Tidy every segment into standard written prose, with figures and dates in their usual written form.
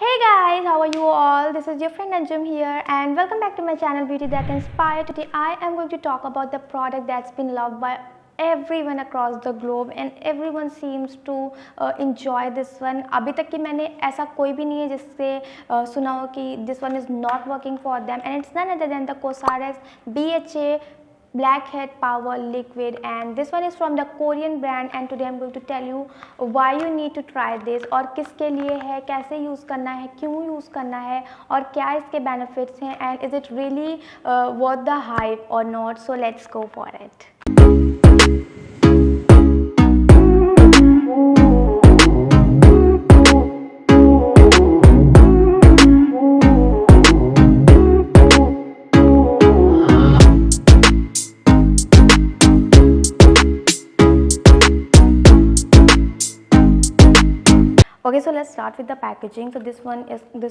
Hey guys, how are you all? This is your friend Anjum here and welcome back to my channel Beauty That Inspires. Today I am going to talk about the product that's been loved by everyone across the globe and everyone seems to enjoy this one. अभी तक कि मैंने ऐसा कोई भी नहीं है जिससे सुना हो कि this one is not working for them, and it's none other than the Cosrx BHA Blackhead Power Liquid, and this one is from the Korean brand. And today I'm going to tell you why you need to try this और किसके लिए है, कैसे use करना है, क्यों use करना है और क्या इसके बेनिफिट्स हैं, and is it really worth the hype or not. So let's go for it. Okay, so let's start with the packaging. So this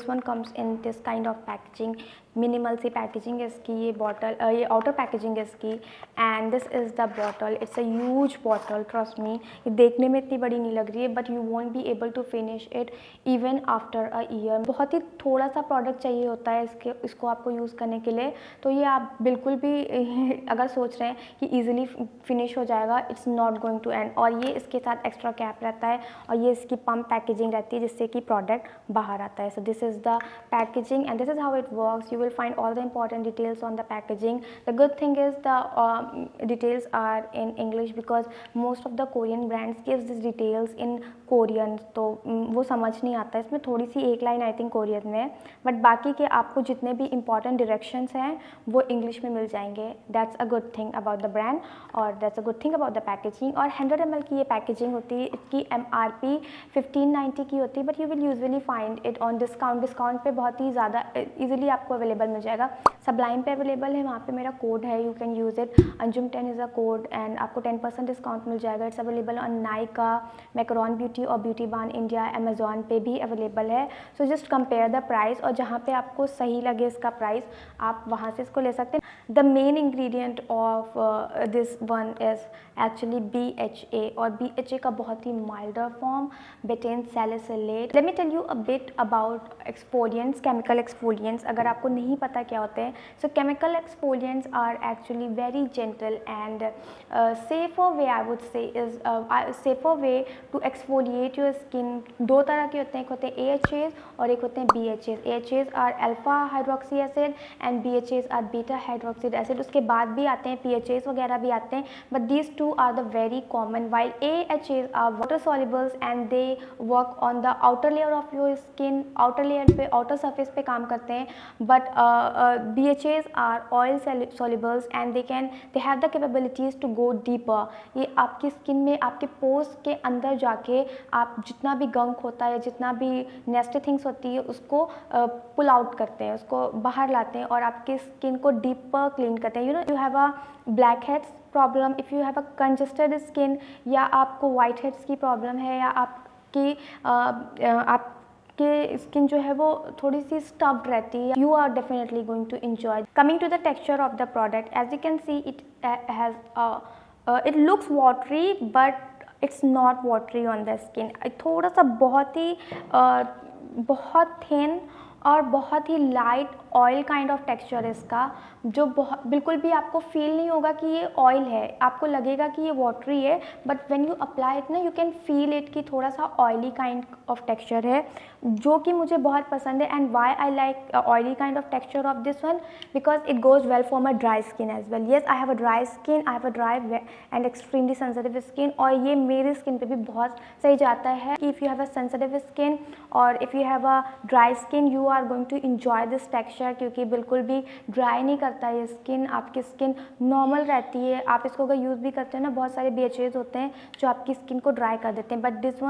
one comes in this kind of packaging, minimal C packaging है इसकी, ये bottle ये outer packaging है इसकी, and this is the bottle. It's a huge bottle, trust me. ये देखने में इतनी बड़ी नहीं लग रही है, but you won't be able to finish it even after a year. बहुत ही थोड़ा सा product चाहिए होता है इसको आपको यूज़ करने के लिए, तो ये आप बिल्कुल भी अगर सोच रहे हैं कि easily finish हो जाएगा, it's not going to end. और ये इसके साथ extra cap रहता है और ये इसकी pump packaging रहती है जिससे कि प्रोडक्ट बाहर आता है. So this is the packaging and this is how it works. You will find all the important details on the packaging. The good thing is the details are in English because most of the Korean brands gives this details in Korean, तो वो समझ नहीं आता है. इसमें थोड़ी सी एक line I think Korean में, बट बाकी के आपको जितने भी इंपॉर्टेंट डायरेक्शंस हैं वो इंग्लिश में मिल जाएंगे. That's a good thing about the brand और that's a good thing about the packaging. और 100 ml की ये पैकेजिंग होती है. इसकी MRP 1590 की होती है, but you will usually find it on discount पे बहुत ही ज़्यादा इजीली आपको अवेलेबल मिल जाएगा. सबलाइन पे अवेलेबल है, वहाँ पे मेरा कोड है, you can use it. Anjum 10 is a code and आपको 10% डिस्काउंट मिल जाएगा. It's available on Nykaa, Macron beauty और ब्यूटी बान इंडिया. अमेजोन पे भी अवेलेबल है. So just compare the price और जहाँ पे आपको सही लगे इसका प्राइस आप वहाँ से इसको ले सकते हैं. The main ingredient of this one is actually BHA और BHA का बहुत ही milder form betaine salicylate. Let me tell you a bit about exfoliants, chemical exfoliants. अगर आपको नहीं पता क्या होते हैं, so chemical exfoliants are actually very gentle and safer way, I would say is safer way to exfoliate your skin. दो तरह के होते हैं, एक होते हैं AHAs और एक होते हैं BHAs. AHAs are alpha hydroxy acid and BHAs are beta hydroxy acid. उसके बाद भी आते हैं PHAs वगैरह भी आते हैं, but these two are the very common. While AHAs are water solubles and they work on the outer layer of your skin. Outer layer पे, आउटर सरफेस पे काम करते हैं, but BHAs are oil solubles and they have the capabilities to go deeper. ये आपकी skin में, आपके pores के अंदर जाके आप जितना भी गंक होता है, जितना भी नेस्टी थिंग्स होती है, उसको पुल आउट करते हैं, उसको बाहर लाते हैं और आपके स्किन को डीपर क्लीन करते हैं. You know, you have a black heads problem, if you have a congested skin, या आपको वाइट हेड्स की प्रॉब्लम है, या आपकी आपके स्किन जो है वो थोड़ी सी स्टफ्ड रहती है, you are definitely going to enjoy. Coming to the texture of the product, as you can see it has it looks watery but it's not watery on the skin. थोड़ा सा बहुत thin और बहुत ही light oil kind of texture है इसका, जो बिल्कुल भी आपको फील नहीं होगा कि ये ऑयल है. आपको लगेगा कि ये वाटरी है, but when you apply it ना, यू कैन फील इट कि थोड़ा सा ऑयली काइंड ऑफ टेक्सचर है, जो कि मुझे बहुत पसंद है. And why I like oily kind of texture of this one, because it goes well for my dry skin as well. Yes, I have a dry skin, I have a dry and extremely sensitive skin, और ये मेरी skin पे भी बहुत सही जाता है. कि if you have a sensitive skin और if you have a dry skin, you are going to enjoy this texture, क्योंकि बिल्कुल भी ड्राई नहीं करता ये स्किन. आपकी स्किन नॉर्मल रहती है. आप इसको अगर यूज़ भी करते हैं ना, बहुत सारे BHAs होते हैं जो आपकी स्किन को ड्राई कर देते हैं, but this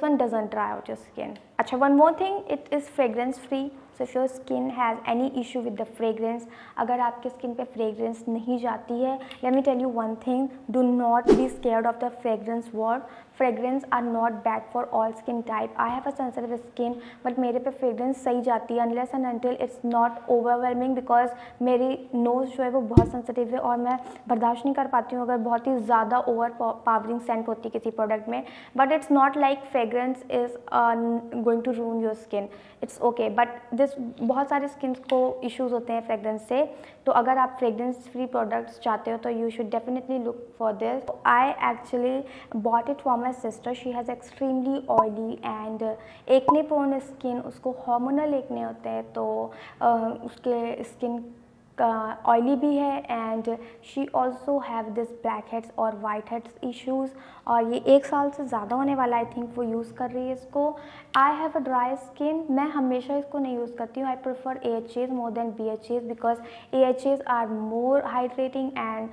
one doesn't dry out your skin. अच्छा, one more thing, it is fragrance free. So if your skin has any issue with the fragrance, अगर आपके स्किन पे फ्रेग्रेंस नहीं जाती है, let me tell you one thing, do not be scared of the fragrance word. Fragrance are not bad for all skin type. I have a sensitive skin, but मेरे पे fragrance सही जाती है unless and until it's not overwhelming, because मेरी nose जो है वो बहुत सेंसिटिव है और मैं बर्दाश्त नहीं कर पाती हूँ अगर बहुत ही ज़्यादा ओवर पावरिंग सेंट होती है किसी प्रोडक्ट में. But it's not like fragrance is going to ruin your skin, it's okay. But this बहुत सारे स्किन को इश्यूज़ होते हैं फ्रेग्रेंस से, तो अगर आप फ्रेग्रेंस फ्री प्रोडक्ट्स चाहते हो तो you should definitely look for this. I actually bought it for my sister. She has extremely oily and acne prone skin, उसको हार्मोनल एक्ने होते हैं, तो उसके स्किन ऑयली भी है and she also have this blackheads और whiteheads issues, और ये 1 साल से ज़्यादा होने वाला आई थिंक वो यूज़ कर रही है इसको. I have a dry skin, मैं हमेशा इसको नहीं यूज़ करती हूँ. I prefer AHAs more than BHAs because AHAs are more hydrating and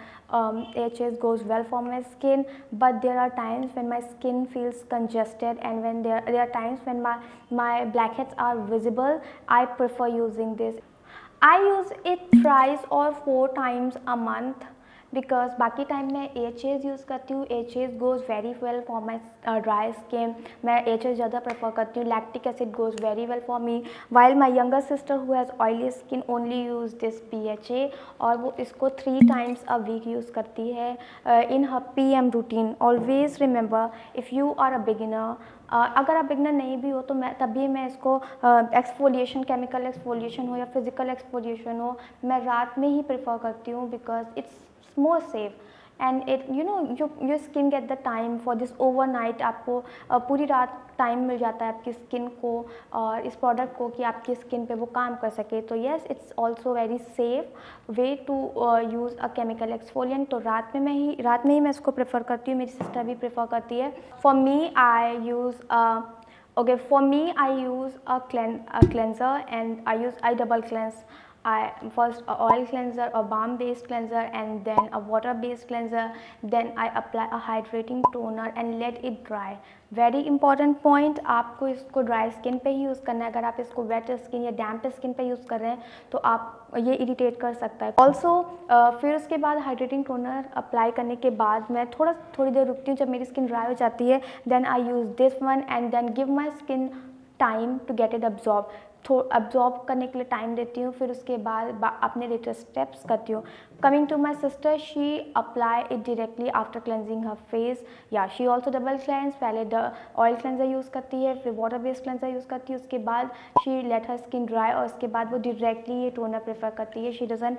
AHAs goes well for my skin, but there are times when my skin feels congested and when there are times when my blackheads are visible. I prefer using this. I use it thrice or 4 times a month because बाकी time मैं AHAs use करती हूँ. AHAs goes very well for my dry skin. मैं AHAs ज़्यादा prefer करती हूँ. Lactic acid goes very well for me, while my younger sister who has oily skin only use this BHA, और वो इसको 3 times a week use करती है in her PM routine. Always remember, if you are a beginner, अगर आप beginner नहीं भी हो तो मैं इसको एक्सफोलिएशन, केमिकल एक्सफोलिएशन हो या फिजिकल एक्सफोलिएशन हो, मैं रात में ही प्रेफर करती हूँ because it's more safe and it your skin get the time for this overnight. आपको पूरी रात टाइम मिल जाता है आपकी स्किन को और इस प्रोडक्ट को कि आपकी स्किन पे वो काम कर सके. तो yes, it's also very safe way to use a chemical exfoliant. तो रात में ही मैं इसको प्रेफर करती हूँ. मेरी सिस्टर भी प्रेफर करती है. For me I use a cleanser and I double cleanse. First a oil cleanser, a balm based cleanser, and then a water based cleanser. Then I apply a hydrating toner and let it dry. Very important point, आपको इसको dry skin पे ही use करना है. अगर आप इसको wait skin या डैम्प skin पे यूज़ कर रहे हैं तो आप ये इरिटेट कर सकता है. ऑल्सो फिर उसके बाद हाइड्रेटिंग टोनर अप्लाई करने के बाद मैं थोड़ी देर रुकती हूँ. जब मेरी स्किन ड्राई हो जाती है then I use this one and then give my skin time to get it absorb करने के लिए टाइम देती हूँ. फिर उसके बाद अपने लेटेस्ट स्टेप्स करती हूँ. Coming to my sister, she apply it directly after cleansing her face. Yeah she also double cleanse. पहले ऑयल क्लेंजर यूज़ करती है, फिर वाटर बेस्ड क्लेंजर यूज़ करती है. उसके बाद she let her skin dry और उसके बाद वो डायरेक्टली ये टोनर प्रेफर करती है. She doesn't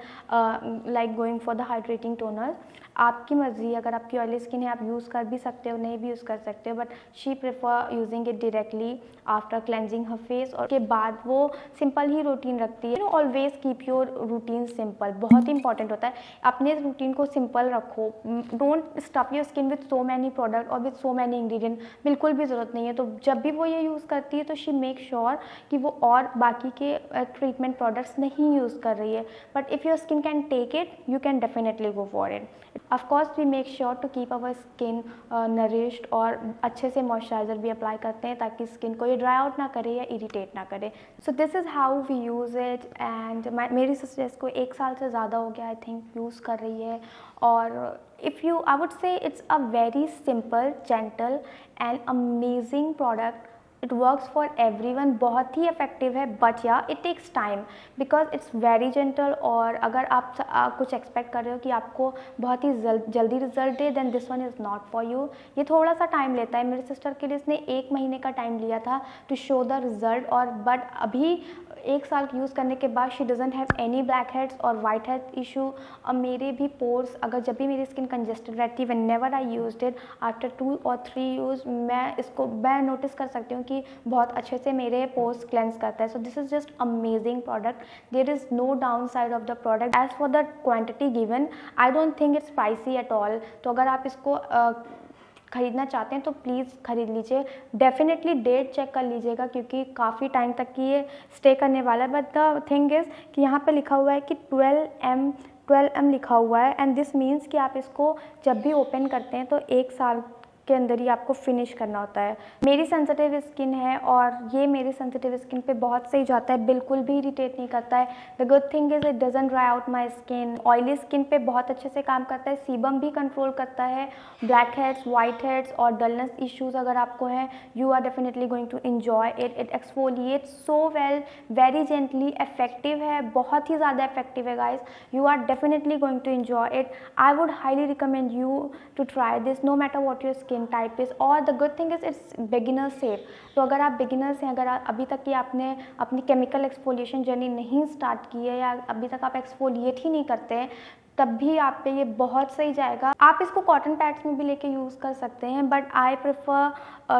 like going for the hydrating toner. आपकी मर्जी, अगर आपकी ऑयली स्किन है आप यूज़ कर भी सकते हो, नहीं भी यूज़ कर सकते हो, but she prefer using it directly after cleansing her face. और के बाद वो सिंपल ही रूटीन रखती है. Always keep your routine simple, बहुत इंपॉर्टेंट होता है. अपने रूटीन को सिंपल रखो. Don't stuff your skin with so many product और विद सो मैनी इंग्रेडिएंट. बिल्कुल भी ज़रूरत नहीं है. तो जब भी वो ये यूज़ करती है तो शी मेक श्योर कि वो और बाकी के ट्रीटमेंट प्रोडक्ट्स नहीं यूज़ कर रही है. But if your skin can take it, you can definitely go for it. Of course we make sure to keep our skin nourished और अच्छे से मॉइस्चराइज़र भी अप्लाई करते हैं ताकि स्किन को ये ड्राई आउट ना करे या इरिटेट ना करे. So this is how we use it. And मेरी सिस्टर इसको 1 साल से ज़्यादा हो गया आई थिंक यूज़ कर रही है. और if you, I would say it's a very simple, gentle and amazing product. It works for everyone. बहुत ही इफेक्टिव है, but yeah it takes time because it's very gentle. और अगर आप कुछ एक्सपेक्ट कर रहे हो कि आपको बहुत ही जल्दी रिजल्ट दे, then this one is not for you. ये थोड़ा सा टाइम लेता है. मेरे सिस्टर के लिए इसने 1 महीने का टाइम लिया था टू शो द रिजल्ट. और बट अभी 1 साल यूज़ करने के बाद she doesn't have any black heads और वाइट हेड इशू. और मेरे भी पोर्स, अगर जब भी मेरी स्किन कंजेस्टेड रहती है, whenever I used it after 2 or 3 use, मैं नोटिस कर सकती हूँ कि बहुत अच्छे से मेरे पोर्स क्लेंस करता है. So this is just amazing product. There is no downside of the product. As for the quantity given, I don't think it's pricey at all. तो अगर आप इसको खरीदना चाहते हैं तो प्लीज़ खरीद लीजिए. डेफिनेटली डेट चेक कर लीजिएगा क्योंकि काफ़ी टाइम तक की ये स्टे करने वाला है. बट द थिंग इज़ कि यहाँ पे लिखा हुआ है कि 12M लिखा हुआ है. एंड दिस मीन्स कि आप इसको जब भी ओपन करते हैं तो 1 साल के अंदर ही आपको फिनिश करना होता है। मेरी सेंसिटिव स्किन है और ये मेरी सेंसिटिव स्किन पे बहुत सही जाता है, बिल्कुल भी इरिटेट नहीं करता है। The good thing is it doesn't dry out my skin. Oily skin पे बहुत अच्छे से काम करता है, सीबम भी कंट्रोल करता है। ब्लैक हेड्स, वाइट हेड्स और डलनेस इश्यूज़ अगर आपको हैं, you are definitely going to enjoy it. It exfoliate so well, very gently, effective है, बहुत ही ज़्यादा इफेक्टिव है guys. You are definitely going to enjoy it. I would highly recommend you to try this no matter what your skin type is. और the good thing is it's beginner safe. तो अगर आप beginners हैं, अगर अभी तक कि आपने अपनी केमिकल एक्सफोलिएशन जर्नी नहीं स्टार्ट की है या अभी तक आप एक्सफोलिएट ही नहीं करते हैं, तब भी आप पे ये बहुत सही जाएगा। आप इसको कॉटन पैड्स में भी लेके यूज़ कर सकते हैं, but I prefer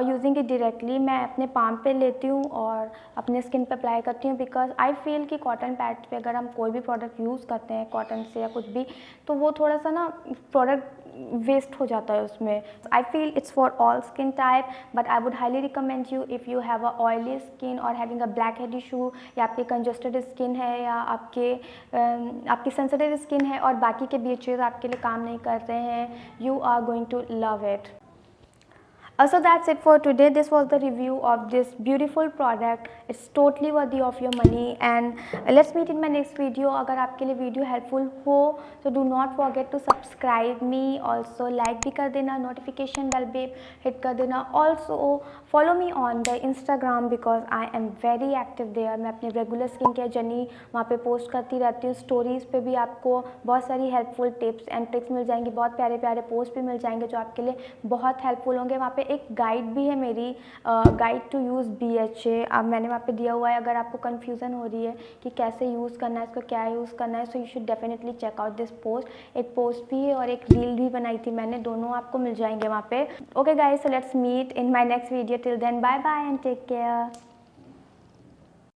using it directly. मैं अपने पाम पे लेती हूँ और अपने स्किन पे अप्लाई करती हूँ, बिकॉज आई फील कि कॉटन पैड्स पे अगर हम कोई भी प्रोडक्ट यूज़ करते हैं कॉटन से या कुछ भी, तो वो थोड़ा सा ना प्रोडक्ट वेस्ट हो जाता है उसमें। I feel it's for all skin type, but I would highly recommend you if you have a oily skin और having a blackhead issue, या आपके कंजस्टेड स्किन है, या आपकी सेंसिटिव स्किन है और बाकी के BHAs आपके लिए काम नहीं कर रहे हैं, you are going to love it. So that's it for today. This was the review of this beautiful product. It's totally worthy of your money, and let's meet in my next video. अगर आपके लिए video helpful हो तो do not forget to subscribe me. Also like भी कर देना, notification bell भी hit कर देना. Also follow me on the Instagram because I am very active there. मैं अपनी रेगुलर स्किन केयर जर्नी वहाँ पे पोस्ट करती रहती हूँ। स्टोरीज़ पे भी आपको बहुत सारी हेल्पफुल टिप्स एंड ट्रिक्स मिल जाएंगी, बहुत प्यारे प्यारे पोस्ट भी मिल जाएंगे जो आपके लिए बहुत हेल्पफुल होंगे। वहाँ पे एक गाइड भी है मेरी, गाइड टू यूज़ BHA। अब मैंने वहाँ पे दिया हुआ है, अगर आपको कन्फ्यूज़न हो रही है कि कैसे यूज़ करना है, इसको क्या यूज़ करना है, so you should definitely check out this post. एक पोस्ट भी है और एक रील भी बनाई थी मैंने, दोनों आपको मिल जाएंगे वहाँ पे। Okay guys, so let's meet in my next video. Till then bye bye and take care.